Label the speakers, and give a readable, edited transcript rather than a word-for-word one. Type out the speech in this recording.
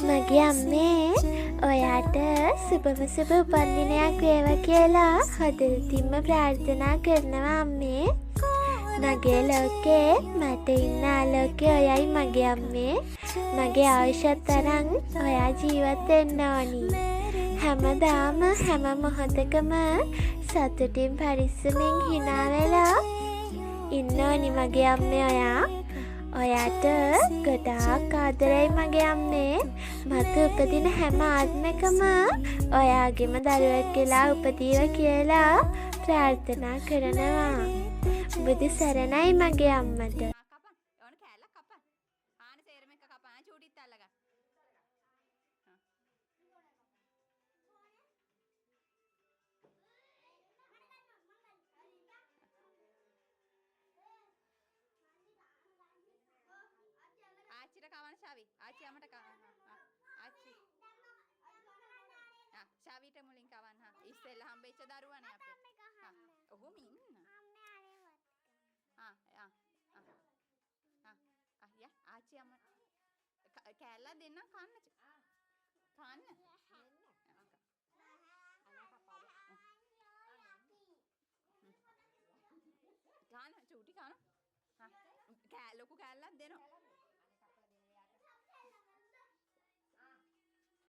Speaker 1: මගේ අම්මේ ඔයාට සුබම සුබ උපන්දිනයක් වේවා කියලා හදවතින්ම ප්‍රාර්ථනා කරනවා අම්මේ. මගේ ලෝකේ මට ඉන්න ආලෝකේ ඔයයි මගේ අම්මේ. මගේ ආයුෂත් තරම් ඔයා ජීවත් වෙන්න ඕනි. හැමදාම හැම මොහොතකම සතුටින් පරිස්සමෙන් hina වෙලා ඉන්න ඕනි මගේ අම්මේ ඔයා. ඔයාට ගොඩාක් ආදරයි මගේ අම්මේ. මට උපදින හැම ආත්මෙකම ඔයාගේම දරුවෙක් වෙලා උපදීවා කියලා ප්‍රාර්ථනා කරනවා. බුදු සරණයි මගේ අම්මට.
Speaker 2: ආච්චිට කවන්න ශාවි. ආච්චි අම්මට කවන්න. ආච්චි. ශාවිට මුලින් කවන්න. ඉස්සෙල්ලා හම්බෙච්ච දරුවනේ අපේ. ඔහොම ඉන්න. යා ආච්චි අම්ම කෑල්ල දෙන්නම් කන්න. කන්න. කන්න චූටි කන්න. ලොකු කෑල්ලක් දෙනවා.